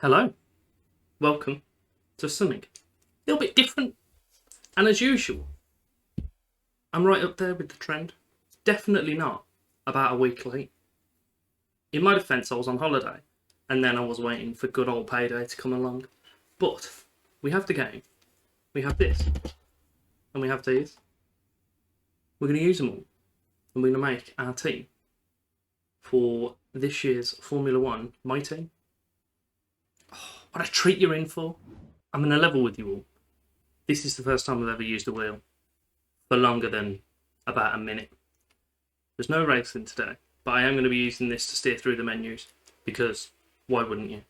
Hello, welcome to something a little bit different, and as usual, I'm right up there with the trend. Definitely not about a week late. In my defence, I was on holiday, and then I was waiting for good old payday to come along. But we have the game, we have this, and we have these. We're going to use them all, and we're going to make our team for this year's Formula 1, my team. What a treat you're in for. I'm going to level with you all. This is the first time I've ever used a wheel for longer than about a minute. There's no racing today, but I am going to be using this to steer through the menus because why wouldn't you?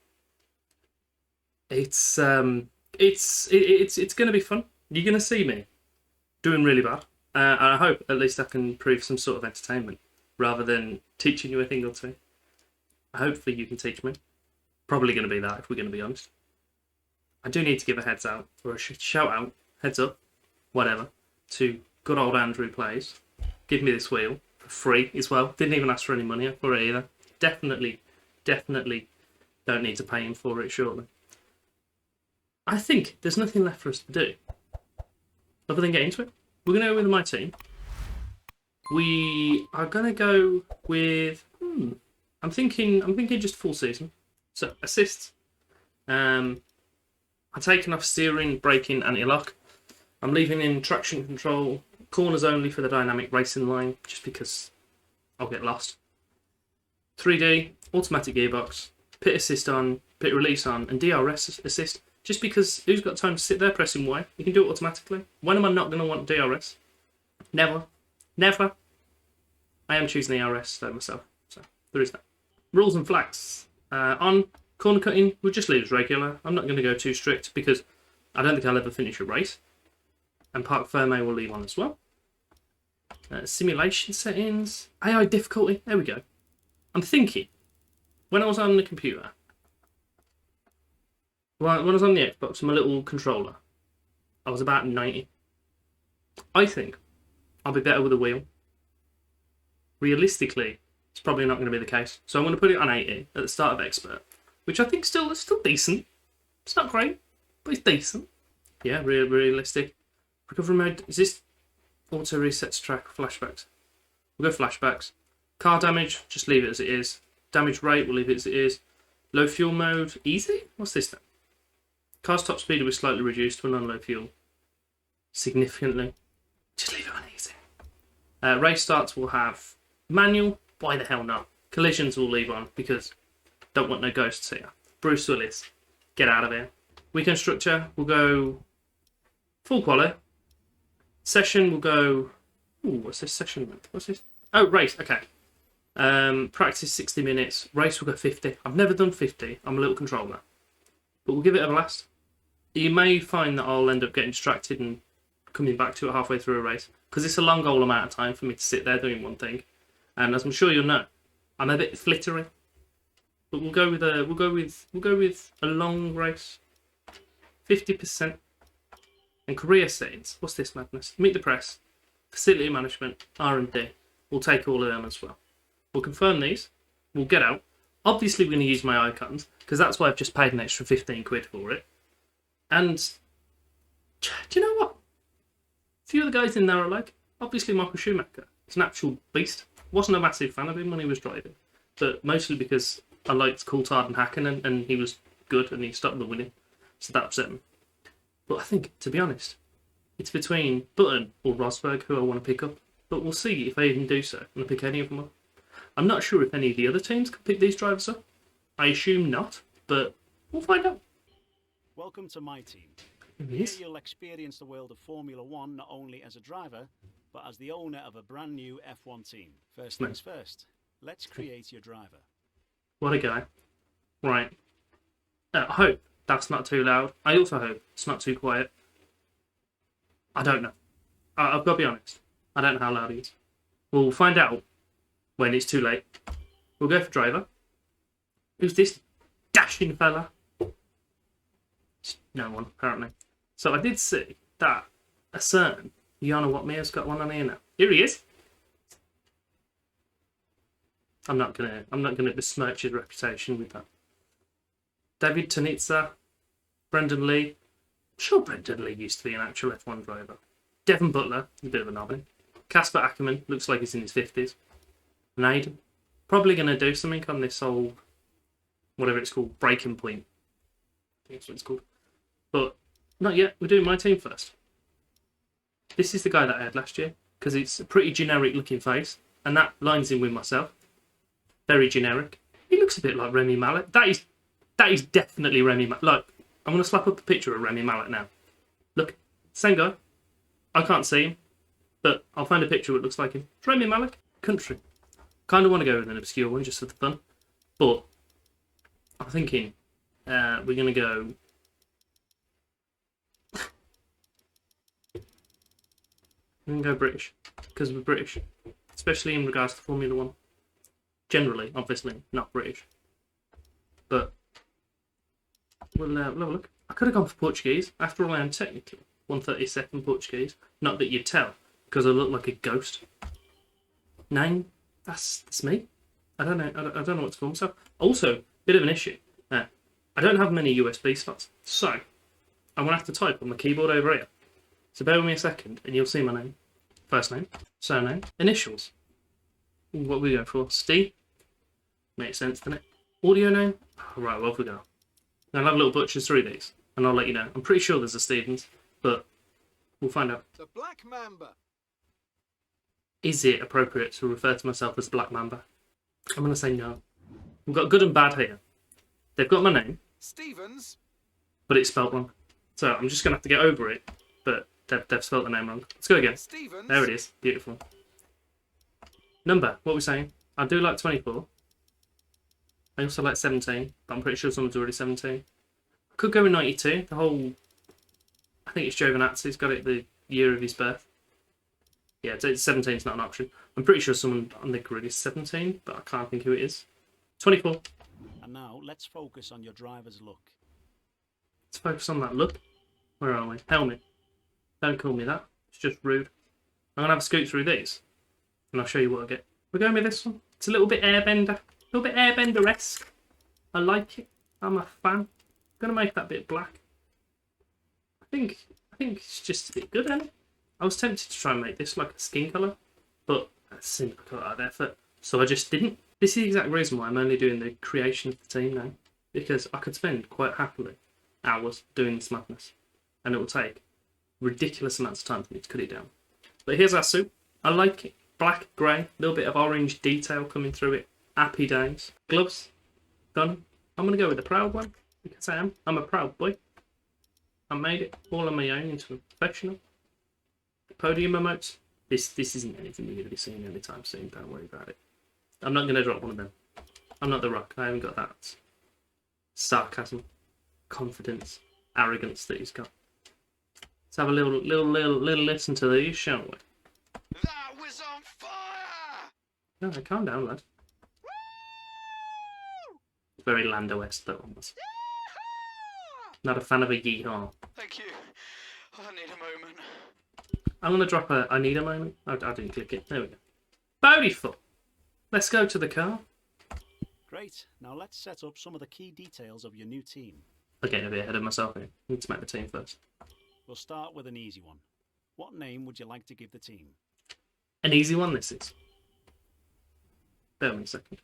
It's going to be fun. You're going to see me doing really bad. And I hope at least I can prove some sort of entertainment rather than teaching you a thing or two. Hopefully you can teach me. Probably going to be that if we're going to be honest. I do need to give a heads out, or a shout out, heads up, whatever, to good old Andrew Plays. Give me this wheel for free as well. Didn't even ask for any money for it either. Definitely don't need to pay him for it shortly. I think there's nothing left for us to do other than get into it. We're going to go with my team. We are going to go with, I'm thinking just full season. So, assists. I'm taking off steering, braking, anti-lock. I'm leaving in traction control, corners only for the dynamic racing line, just because I'll get lost. 3D, automatic gearbox, pit assist on, pit release on, and DRS assist, just because who's got time to sit there pressing Y? You can do it automatically. When am I not going to want DRS? Never. I am choosing the RS though myself, so there is that. Rules and flags. On corner cutting, we'll just leave as regular. I'm not going to go too strict because I don't think I'll ever finish a race. And park firme we'll leave on as well. Simulation settings, AI difficulty, there we go. I'm thinking, when I was on the computer, when I was on the Xbox, my little controller, I was about 90. I think I'll be better with a wheel. Realistically, it's probably not going to be the case. So I'm going to put it on 80 at the start of Expert, which I think is still decent. It's not great, but it's decent. Yeah, realistic. Recovery mode, is this auto resets track flashbacks? We'll go flashbacks. Car damage, just leave it as it is. Damage rate, we'll leave it as it is. Low fuel mode, easy? What's this then? Car's top speed will be slightly reduced when on low fuel. Significantly. Just leave it on easy. Race starts will have manual. Why the hell not? Collisions we'll leave on because don't want no ghosts here. Bruce Willis, get out of here. Weekend structure, we'll go full quali. Session will go. Ooh, what's this session? What's this? Oh, race. Okay. Practice 60 minutes. Race will go 50. I've never done 50. I'm a little controller, but we'll give it a blast. You may find that I'll end up getting distracted and coming back to it halfway through a race because it's a long old amount of time for me to sit there doing one thing. And as I'm sure you'll know, I'm a bit flittery. But we'll go with a long race. 50%. And career settings. What's this madness? Meet the press. Facility management. R&D. We'll take all of them as well. We'll confirm these. We'll get out. Obviously we're going to use my icons, because that's why I've just paid an extra 15 quid for it. And do you know what? A few of the guys in there are like, obviously Michael Schumacher. He's an actual beast. Wasn't a massive fan of him when he was driving, but mostly because I liked Coulthard and Hakkinen, and he was good and he stopped the winning, so that upset me. But I think, to be honest, it's between Button or Rosberg who I want to pick up, but we'll see if I even do so and I pick any of them up. I'm not sure if any of the other teams can pick these drivers up. I assume not, but we'll find out. Welcome to my team. Here you'll experience the world of Formula 1 not only as a driver, but as the owner of a brand new F1 team. First things first, let's create your driver. What a guy. Right. I hope that's not too loud. I also hope it's not too quiet. I don't know. I've got to be honest. I don't know how loud it is. We'll find out when it's too late. We'll go for driver. Who's this dashing fella? No one, apparently. So I did see that a certain Yana Watmere's got one on here now. Here he is. I'm not gonna besmirch his reputation with that. David Tanitza, Brendan Lee. I'm sure Brendan Lee used to be an actual F1 driver. Devon Butler, a bit of a novelty. Casper Ackerman, looks like he's in his 50s. Naden. Probably going to do something on this old, whatever it's called, breaking point. I think that's what it's called. But not yet. We're doing my team first. This is the guy that I had last year, because it's a pretty generic looking face, and that lines in with myself. Very generic. He looks a bit like Remy Mallet. That is definitely Remy Mallet. Look, I'm going to slap up a picture of Remy Mallet now. Look, same guy. I can't see him, but I'll find a picture of what looks like him. It's Remy Mallet. Country. Kind of want to go with an obscure one just for the fun, but I'm thinking we're going to go... I'm going to go British, because we're British, especially in regards to Formula 1. Generally, obviously, not British. But we'll have a look. I could have gone for Portuguese. After all, I am technically 132nd Portuguese. Not that you'd tell, because I look like a ghost. Name? That's me. I don't know. I don't know what to call myself. Also, bit of an issue. I don't have many USB slots, so I'm going to have to type on the keyboard over here. So bear with me a second, and you'll see my name. First name, surname, initials. What we go for? Steve. Makes sense, doesn't it? Audio name. Oh, right, well, off we go. I'll have a little butchers through these, and I'll let you know. I'm pretty sure there's a Stevens, but we'll find out. The Black Mamba. Is it appropriate to refer to myself as Black Mamba? I'm going to say no. We've got good and bad here. They've got my name, Stevens. but it's spelt wrong. So I'm just going to have to get over it, but they've spelt the name wrong. Let's go again. Stevens. There it is. Beautiful. Number, what are we saying? I do like 24. I also like 17, but I'm pretty sure someone's already 17. I could go with 92. The whole... I think it's Giovinazzi's got it the year of his birth. Yeah, 17 is not an option. I'm pretty sure someone on the grid is 17, but I can't think who it is. 24. And now let's focus on your driver's look. Let's focus on that look. Where are we? Helmet. Don't call me that. It's just rude. I'm going to have a scoot through these, and I'll show you what I get. We're going with this one. It's a little bit airbender. A little bit airbender-esque. I like it. I'm a fan. I'm going to make that bit black. I think it's just a bit good, isn't it? I was tempted to try and make this like a skin colour, but that seemed like a lot of effort, so I just didn't. This is the exact reason why I'm only doing the creation of the team now, because I could spend quite happily hours doing this madness, and it will take ridiculous amounts of time for me to cut it down. But here's our suit. I like it. Black, grey, a little bit of orange detail coming through it. Happy days. Gloves. Done. I'm going to go with the proud one, because I am. I'm a proud boy. I made it all on my own into a professional. Podium emotes. This isn't anything you're going to be seeing anytime soon. Don't worry about it. I'm not going to drop one of them. I'm not The Rock. I haven't got that sarcasm, confidence, arrogance that he's got. Let's have a little listen to these, shall we? That was on fire! No, calm down, lad. Woo! Very Lando-esque, that one was. Yeehaw! Not a fan of a yeehaw. Thank you. I need a moment. I'm going to drop a I need a moment. I didn't click it. There we go. Beautiful. Let's go to the car. Great. Now let's set up some of the key details of your new team. I'm getting a bit ahead of myself here. I need to make the team first. We'll start with an easy one. What name would you like to give the team? An easy one, this is. Bear with me a second.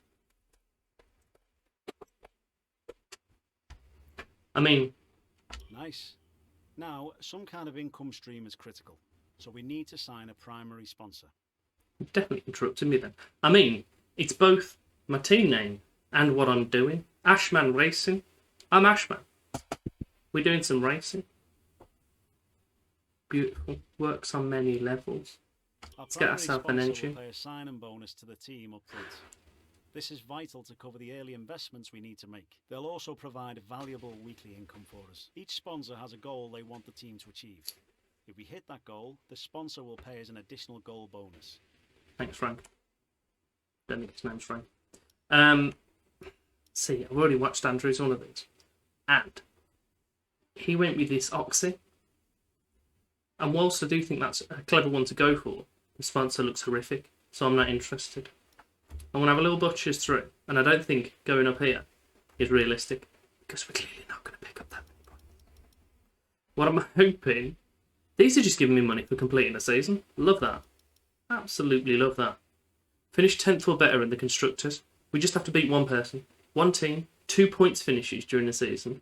I mean... Nice. Now, some kind of income stream is critical, so we need to sign a primary sponsor. You've definitely interrupted me then. I mean, it's both my team name and what I'm doing. Ashman Racing. I'm Ashman. We're doing some racing. Beautiful. Works on many levels. Let's get ourselves an engine. Will pay a sign-in bonus to the team up front. This is vital to cover the early investments we need to make. They'll also provide valuable weekly income for us. Each sponsor has a goal they want the team to achieve. If we hit that goal, the sponsor will pay us an additional goal bonus. Thanks, Frank. Don't think his name's Frank. See, I've already watched Andrew's one of these. And he went with this Oxy. And whilst I do think that's a clever one to go for, the sponsor looks horrific, so I'm not interested. I want to have a little butchers through, and I don't think going up here is realistic, because we're clearly not going to pick up that many points. What I'm hoping... These are just giving me money for completing a season. Love that. Absolutely love that. Finish 10th or better in the constructors. We just have to beat one person. One team. 2 points finishes during the season.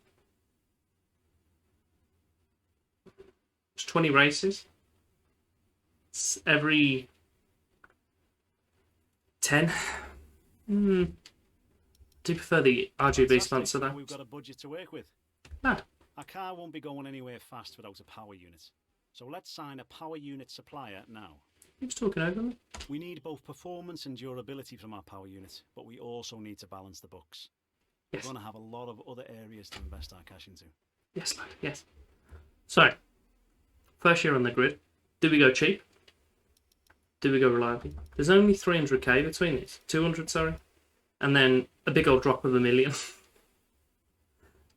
It's 20 races. It's every 10. Do you prefer the RGB sponsor though? We've got a budget to work with. Lad. Our car won't be going anywhere fast without a power unit. So let's sign a power unit supplier now. Who's talking over me? We need both performance and durability from our power unit, but we also need to balance the books. Yes. We're going to have a lot of other areas to invest our cash into. Yes, lad. Yes. So, first year on the grid. Do we go cheap? Do we go reliably? There's only 300k between these. 200, sorry. And then a big old drop of $1 million.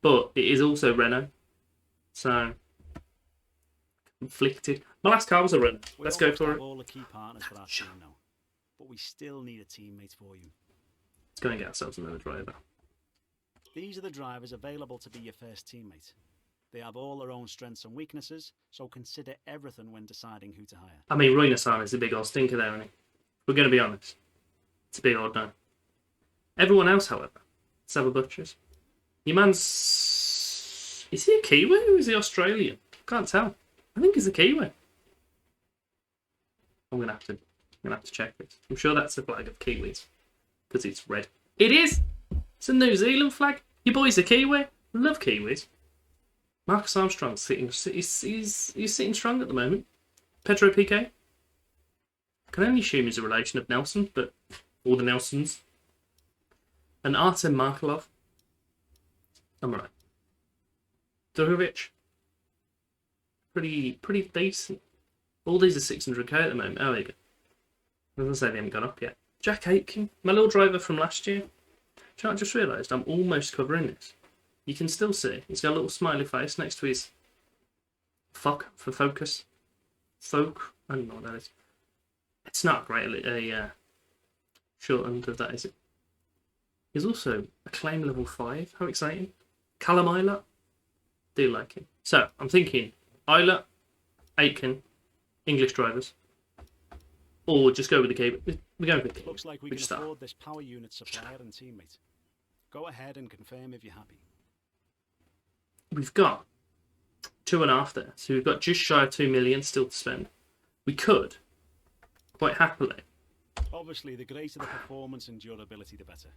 But it is also Renault. So, conflicted. My last car was a Renault. Let's go for it. All the key partners for our team now, but we still need a teammate for you. Let's go and get ourselves another driver. These are the drivers available to be your first teammate. They have all their own strengths and weaknesses, so consider everything when deciding who to hire. I mean, Ruinasan is a big old stinker there, isn't he? We're going to be honest. It's a big old no. Everyone else, however, let's have a butchers. Your man's... Is he a Kiwi or is he Australian? Can't tell. I think he's a Kiwi. I'm gonna have to check this. I'm sure that's the flag of Kiwis because it's red. It is. It's a New Zealand flag. Your boy's a Kiwi. Love Kiwis. Marcus Armstrong's sitting. He's sitting strong at the moment. Pedro Piquet. I can only assume he's a relation of Nelson, but all the Nelsons. And Artem Markelov. I'm right. Durovic. Pretty decent. All these are 600k at the moment. Oh, there you go. As I say, they haven't gone up yet. Jack Aitken, my little driver from last year. Do you know what I just realised? I'm almost covering this. You can still see. He's got a little smiley face next to his fuck for focus. Folk. I don't know what that is. It's not great. Short end of that, is it? He's also a claim level 5. How exciting. Callum Isla. Do like him. So, I'm thinking Isla, Aitken, English drivers. Or just go with the cable. We're going with the cable. Looks like we can afford this power unit supplier and teammate. Go ahead and confirm if you're happy. We've got 2.5 there. So we've got just shy of 2 million still to spend. We could, quite happily. Obviously, the greater the performance and durability, the better.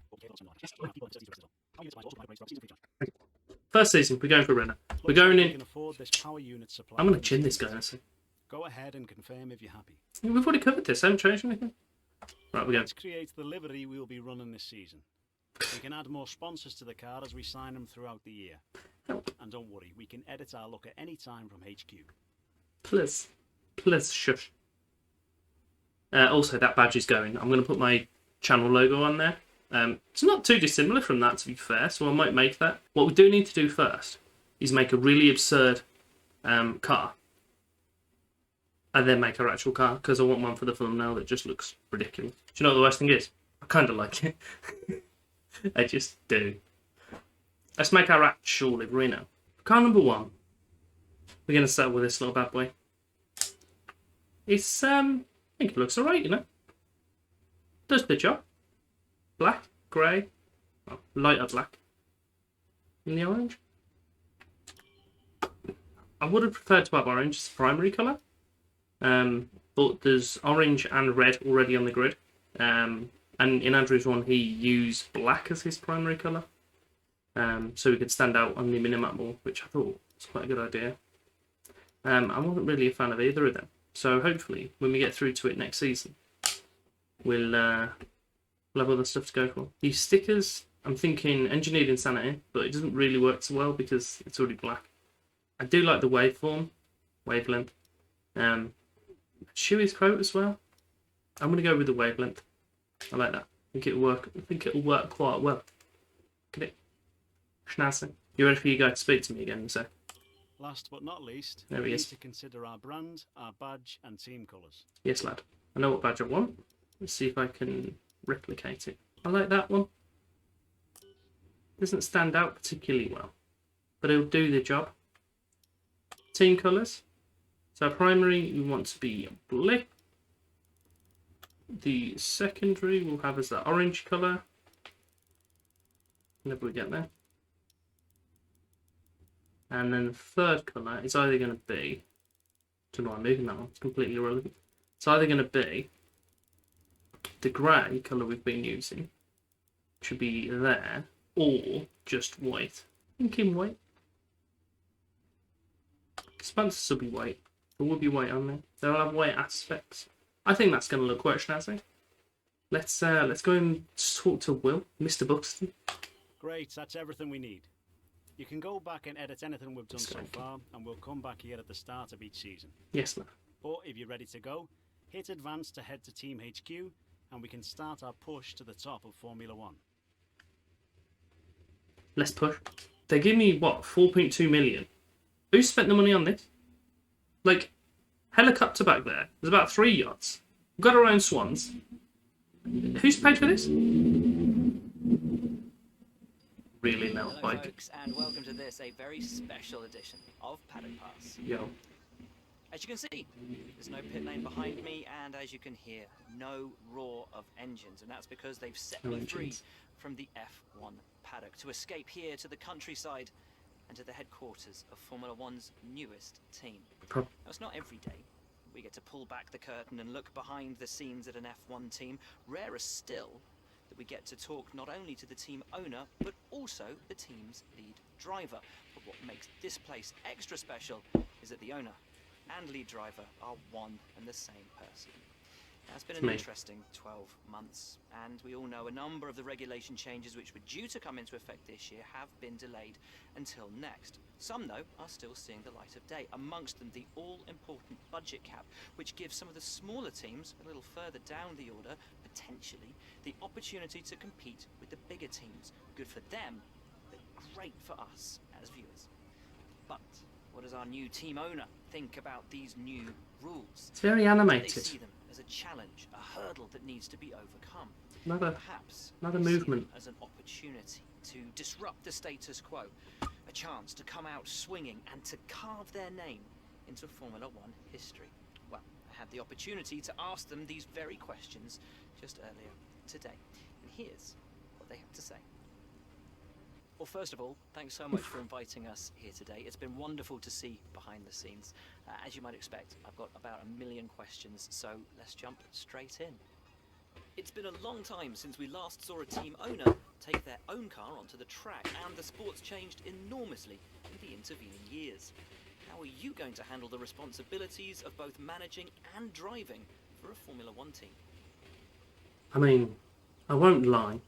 First season, we're going for Renault. We're going in. I'm going to chin this guy. Go ahead and confirm if you're happy. We've already covered this. I haven't changed anything. Right, we're going. Let's create the livery we'll be running this season. We can add more sponsors to the car as we sign them throughout the year. And don't worry, we can edit our look at any time from HQ. Please. Please, shush. Also, that badge is going. I'm going to put my channel logo on there. It's not too dissimilar from that, to be fair, so I might make that. What we do need to do first is make a really absurd car. And then make our actual car, because I want one for the thumbnail that just looks ridiculous. Do you know what the worst thing is? I kind of like it. I just do. Let's make our actual livery now. Car number 1. We're going to start with this little bad boy. It's, I think it looks alright, you know. Does the job. Black, grey, well, lighter black. In the orange. I would have preferred to have orange as the primary colour. But there's orange and red already on the grid. And in Andrew's one, he used black as his primary colour. So he could stand out on the minimap more, which I thought was quite a good idea. I wasn't really a fan of either of them. So hopefully, when we get through to it next season, we'll have other stuff to go for. These stickers, I'm thinking Engineered Insanity, but it doesn't really work so well because it's already black. I do like the wavelength. Chewy's quote as well. I'm going to go with the wavelength. I like that. I think it'll work quite well. Look at it. Schnazzy. You ready for you guys to speak to me again in a sec? Last but not least, there we he need is. to consider our brand, our badge, and team colours. Yes, lad. I know what badge I want. Let's see if I can replicate it. I like that one. Doesn't stand out particularly well, but it'll do the job. Team colours. So primary, we want to be blue. The secondary we'll have as that orange colour. Whenever we get there. And then the third colour is either going to be... I don't know why I'm moving that one, it's completely irrelevant. It's either going to be the grey colour we've been using, should be there, or just white. Thinking white. Sponsors will be white. There will be white on there. They'll have white aspects. I think that's going to look quite snazzy. Let's go and talk to Will, Mr. Buxton. Great, that's everything we need. You can go back and edit anything we've done so far, and we'll come back here at the start of each season. Yes, ma'am. Or if you're ready to go, hit advance to head to Team HQ, and we can start our push to the top of Formula 1. Let's push. They give me, what, 4.2 million? Who spent the money on this? Like, helicopter back there. There's about 3 yachts. We've got our own swans. Who's paid for this? Really now, Hello, like... folks, and welcome to this, a very special edition of Paddock Pass. Yo. As you can see, there's no pit lane behind me, and as you can hear, no roar of engines, and that's because they've set me free from the F1 paddock to escape here to the countryside and to the headquarters of Formula One's newest team. Now, it's not every day we get to pull back the curtain and look behind the scenes at an F1 team. Rarer still that we get to talk not only to the team owner, but also the team's lead driver. But what makes this place extra special is that the owner and lead driver are one and the same person. Now, it's been an interesting 12 months, and we all know a number of the regulation changes which were due to come into effect this year have been delayed until next. Some, though, are still seeing the light of day, amongst them the all-important budget cap, which gives some of the smaller teams a little further down the order, potentially, the opportunity to compete with the bigger teams. Good for them, but great for us as viewers. But what does our new team owner think about these new rules? It's very They animated. see them as a challenge, a hurdle that needs to be overcome. Perhaps another they see movement. them as an opportunity to disrupt the status quo, a chance to come out swinging and to carve their name into Formula One history. Well, I had the opportunity to ask them these very questions just earlier today, and here's what they have to say. Well, first of all, thanks so much for inviting us here today. It's been wonderful to see behind the scenes. As you might expect, I've got about 1 million questions, so let's jump straight in. It's been a long time since we last saw a team owner take their own car onto the track, and the sport's changed enormously in the intervening years. How are you going to handle the responsibilities of both managing and driving for a Formula One team? I mean, I won't lie.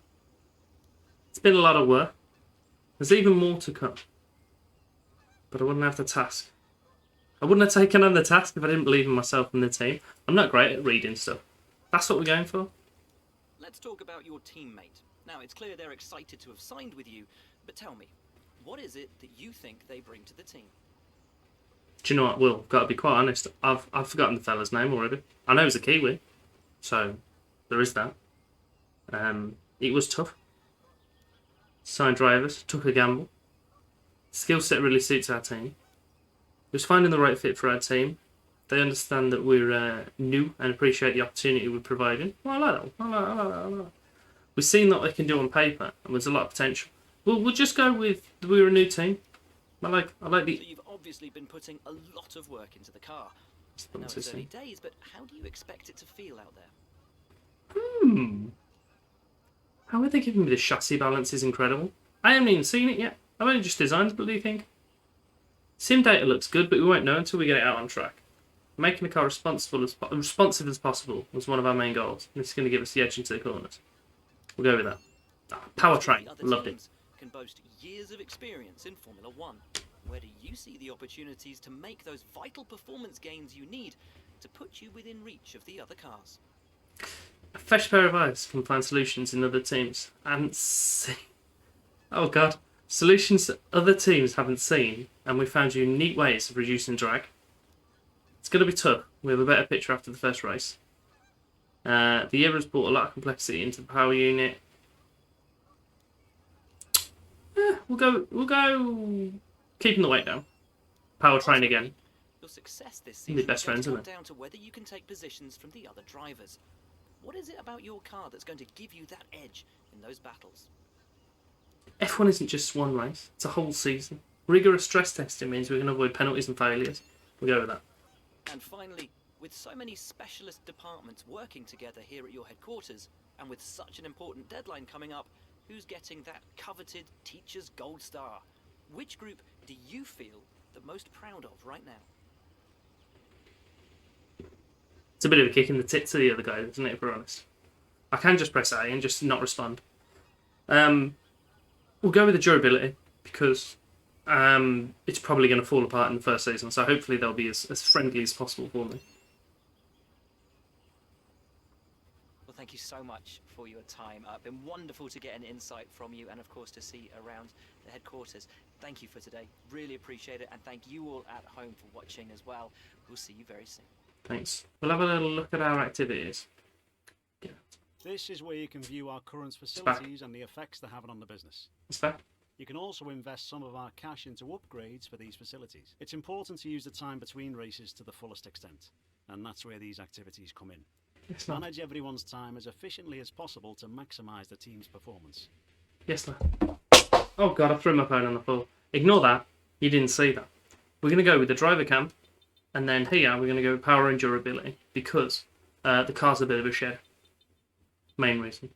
It's been a lot of work. There's even more to come. But I wouldn't have the task. I wouldn't have taken on the task if I didn't believe in myself and the team. I'm not great at reading stuff. That's what we're going for. Let's talk about your teammate. Now, it's clear they're excited to have signed with you, but tell me, what is it that you think they bring to the team? Do you know what, Will? Got to be quite honest. I've forgotten the fella's name already. I know he's a Kiwi, so there is that. It was tough. Signed drivers, took a gamble. Skill set really suits our team. It was finding the right fit for our team. They understand that we're new and appreciate the opportunity we're providing. Well, I like that. We've seen what they can do on paper, and there's a lot of potential. We'll just go with we're a new team. I like the. So you've obviously been putting a lot of work into the car. I know it's early days, but how do you expect it to feel out there? How are they giving me the chassis balance is incredible. I haven't even seen it yet. I've only just designed it, what do you think? Sim data looks good, but we won't know until we get it out on track. Making the car responsive as possible was one of our main goals. This is going to give us the edge into the corners. We'll go with that. Powertrain, loved it. Can boast years of experience in Formula One. Where do you see the opportunities to make those vital performance gains you need to put you within reach of the other cars? A fresh pair of eyes can find solutions in other teams. I haven't seen... Oh god. Solutions that other teams haven't seen, and we found unique ways of reducing drag. It's going to be tough. We have a better picture after the first race. The year has brought a lot of complexity into the power unit. we'll go keeping the weight down. Powertrain again. Your success this They're season best is going friends, to come aren't they? down to whether you can take positions from the other drivers. What is it about your car that's going to give you that edge in those battles? F1 isn't just one race, it's a whole season. Rigorous stress testing means we can avoid penalties and failures. We'll go with that. And finally, with so many specialist departments working together here at your headquarters, and with such an important deadline coming up, who's getting that coveted Teacher's Gold Star? Which group do you feel the most proud of right now? It's a bit of a kick in the tit to the other guy, isn't it, if we're honest? I can just press A and just not respond. We'll go with the durability, because it's probably going to fall apart in the first season, so hopefully they'll be as friendly as possible for me. Well, thank you so much for your time. It's been wonderful to get an insight from you and, of course, to see around the headquarters. Thank you for today. Really appreciate it. And thank you all at home for watching as well. We'll see you very soon. Thanks. We'll have a little look at our activities. Yeah. This is where you can view our current facilities and the effects they're having on the business. What's that? You can also invest some of our cash into upgrades for these facilities. It's important to use the time between races to the fullest extent, and that's where these activities come in. Yes, lad. Manage everyone's time as efficiently as possible to maximise the team's performance. Yes, lad. Oh god, I threw my phone on the floor. Ignore that. You didn't see that. We're going to go with the driver cam, and then here we're going to go with power and durability, because the car's a bit of a shed. Main reason.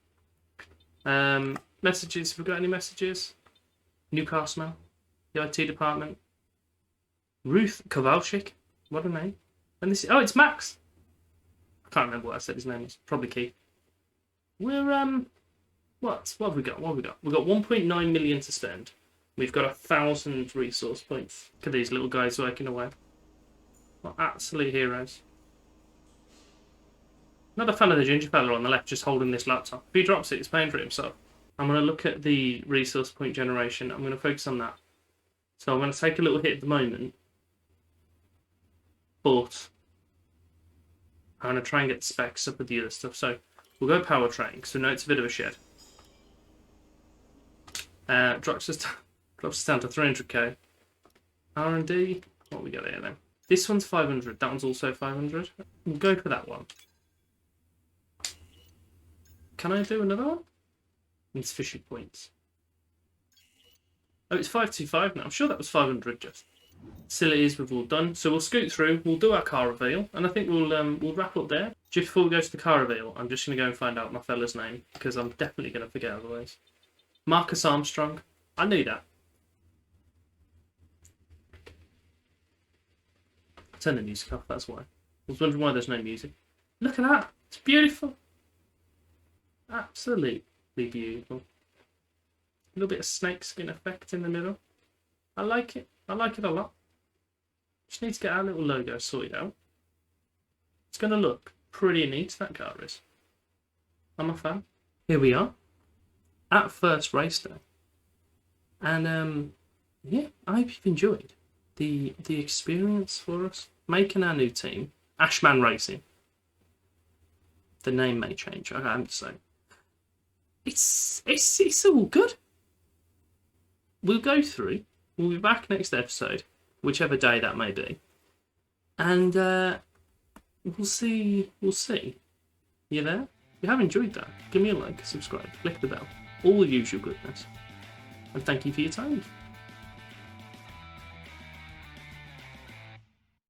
Messages, have we got any messages? New car smell. The IT department. Ruth Kowalczyk. What a name. And this it's Max. I can't remember what I said his name was. Probably Keith. We're what have we got? We've got 1.9 million to spend. We've got 1,000 resource points. Look at these little guys working away. What absolute heroes. Not a fan of the ginger fella on the left just holding this laptop. If he drops it, it's paying for it himself. I'm going to look at the resource point generation. I'm going to focus on that. So I'm going to take a little hit at the moment. But I'm going to try and get the specs up with the other stuff. So we'll go powertrain, because we know it's a bit of a shed. Drops us down to 300k. R&D, what we got here then? This one's 500, that one's also 500. We'll go for that one. Can I do another one? Insufficient points. Oh, it's 525 now. I'm sure that was 500 just. Facilities we've all done. So we'll scoot through, we'll do our car reveal, and I think we'll wrap up there. Just before we go to the car reveal, I'm just going to go and find out my fella's name, because I'm definitely going to forget otherwise. Marcus Armstrong. I knew that. Turn the music off, that's why. I was wondering why there's no music. Look at that. It's beautiful. Absolutely beautiful. A little bit of snakeskin effect in the middle. I like it. I like it a lot. Just need to get our little logo sorted out. It's going to look pretty neat, that car is. I'm a fan. Here we are. At first race day. And yeah, I hope you've enjoyed the experience for us. Making our new team. Ashman Racing. The name may change, I have to say. It's all good. We'll go through. We'll be back next episode, whichever day that may be, and we'll see. You there? If you have enjoyed that, give me a like, subscribe, click the bell, all the usual goodness, and thank you for your time.